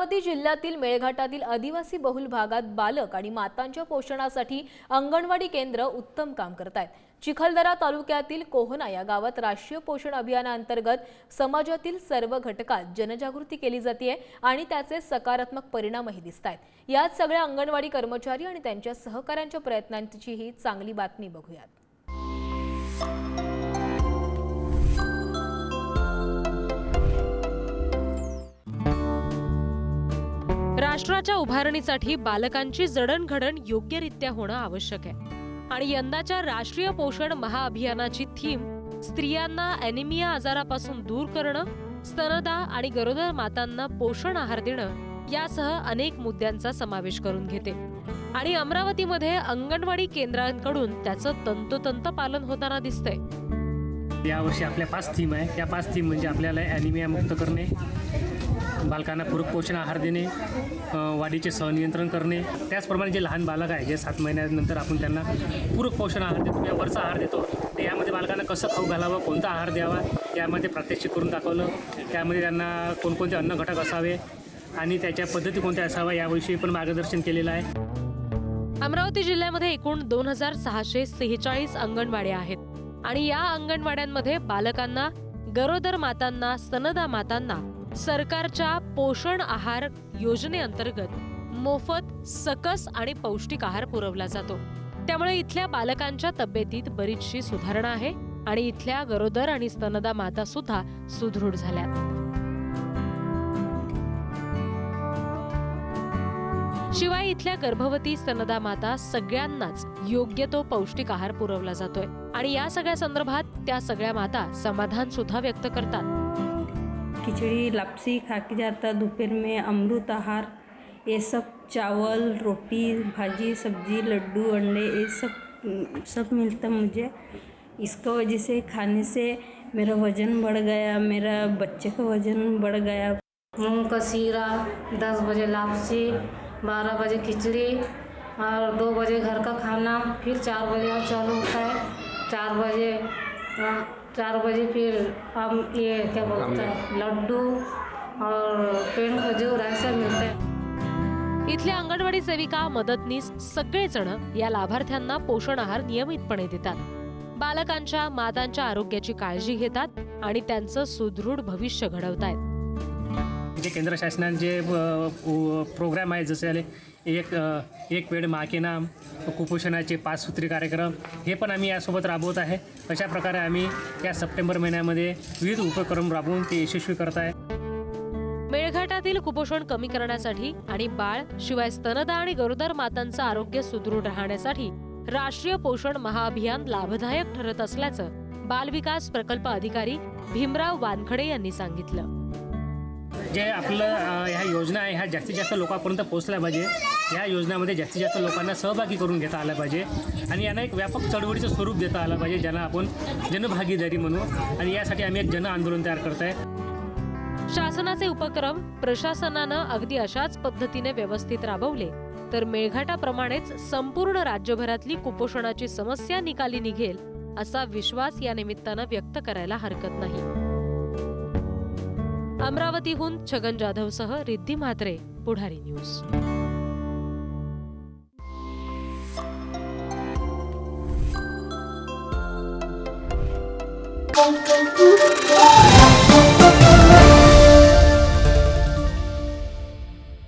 अमरावती जिल्ह्यातील मेळघाटातील आदिवासी बहुल भागात बालक आणि मातांच्या पोषणासाठी अंगणवाडी केंद्र उत्तम काम करत आहेत। चिखलदरा तालुक्यातील कोहना या गावात राष्ट्रीय पोषण अभियानांतर्गत समाजातील सर्व घटकात जनजागृती केली जाते आणि त्याचे सकारात्मक परिणामही दिसत आहेत। यात सगळ्या अंगणवाडी कर्मचारी आणि त्यांच्या सहकाऱ्यांच्या प्रयत्नांची ही चांगली बातमी बघूया। राष्ट्राच्या उभारणीसाठी बालकांची जडणघडण योग्यरित्या होणं आवश्यक आहे आणि यंदाच्या राष्ट्रीय पोषण महाअभियानाची थीम स्त्रियांना ॲनिमिया आजारापासून दूर करणं, स्तनदा आणि गरोदर मातांना पोषण आहार देणं यासह अनेक मुद्द्यांचा समावेश करून घेते आणि अमरावतीमध्ये अंगणवाडी केंद्रांकडून त्याचं तंतोतंत पालन होताना दिसतंय। यावर्षी आपल्या 5 थीम आहे। या 5 थीम म्हणजे आपल्याला ॲनिमिया मुक्त करणे, बालकांना पूरक पोषण आहार देणे, वाढीचे सहनियंत्रण करणे, त्याचप्रमाणे जे लहान बालक आहे जे 7 महिन्यानंतर आपण त्यांना पूरक पोषण आहार देतो किंवा वरचा आहार देतो, ते यामध्ये बालकांना कसं खाऊ घालावं, कोणता आहार द्यावा यामध्ये प्रात्यक्षिक करून दाखवलं। त्यामध्ये त्यांना कोणकोणते अन्न घटक असावे आणि त्याच्या पद्धती कोणत्या असाव्या याविषयी पण मार्गदर्शन केलेलं आहे। अमरावती जिल्ह्यामध्ये एकूण 2646 अंगणवाड्या आहेत आणि या अंगणवाड्यांमध्ये बालकांना, गरोदर मातांना, स्तनदा मातांना सरकारच्या पोषण आहार योजनेअंतर्गत मोफत, सकस आणि पौष्टिक आहार पुरवला जातो। त्यामुळे इथल्या बालकांच्या तब्येतीत बरीचशी सुधारणा आहे आणि इथल्या गरोदर आणि स्तनदा माता सुद्धा सुदृढ झाल्यात। शिवाय इथल्या गर्भवती स्तनदा माता सगळ्यांनाच योग्य तो पौष्टिक आहार पुरवला जातोय आणि या सगळ्या संदर्भात त्या सगळ्या माता समाधान सुद्धा व्यक्त करतात। खिचड़ी लापसी खा के जाता, दोपहर में अमृत आहार, ये सब चावल, रोटी, भाजी, सब्जी, लड्डू, अंडे, ये सब मिलता मुझे। इसका वजह से खाने से मेरा वज़न बढ़ गया, मेरा बच्चे का वज़न बढ़ गया। मूंग का सीरा, 10 बजे लापसी, 12 बजे खिचड़ी और 2 बजे घर का खाना, फिर 4 बजे चालू होता है। 4 बजे फिर हम ये क्या बोलते हैं लड्डू और पेड़ खजूर ऐसा मिलता है। इथल्या अंगणवाडी सेविका, मदतनीस सगळेजण या लाभार्थ्यांना पोषण आहार नियमितपणे देतात, बालकांच्या, मातांच्या आरोग्याची काळजी घेतात आणि त्यांचं सुदृढ भविष्य घडवतायत। जे केंद्र शासनाने जे प्रोग्राम आहे, जसे एक पेड़ माँ के नाम, कुपोषणाचे 5 सूत्री कार्यक्रम, हे पण आम्ही यासोबत राबवत आहे। अशा प्रकारे आम्ही या सप्टेंबर महिन्यामध्ये विविध उपक्रम राबवून ते यशस्वी करत आहे। मेळघाटातील कुपोषण कमी करण्यासाठी आणि बाळ, शिवाय स्तनदा आणि गरोदर मातांचं आरोग्य सुदृढ राहण्यासाठी राष्ट्रीय पोषण महाअभियान लाभदायक ठरत असल्याचं बालविकास प्रकल्प अधिकारी भीमराव वानखडे यांनी सांगितलं। जे आपलं ह्या योजना आहे ह्या जास्तीत जास्त लोकांपर्यंत पोहोचल्या पाहिजे। या योजनामध्ये जास्तीत जास्त लोकांना सहभागी करून घेता आलं पाहिजे आणि यांना एक व्यापक चळवळीचं स्वरूप देता आलं पाहिजे, ज्यांना आपण जनभागीदारी म्हणू, आणि यासाठी आम्ही एक जन आंदोलन तयार करत आहे। शासनाचे उपक्रम प्रशासनानं अगदी अशाच पद्धतीने व्यवस्थित राबवले तर मेळघाटाप्रमाणेच संपूर्ण राज्यभरातली कुपोषणाची समस्या निकाली निघेल असा विश्वास या निमित्तानं व्यक्त करायला हरकत नाही। अमरावतीहून छगन जाधवसह रिद्धी म्हात्रे, पुढारी न्यूज।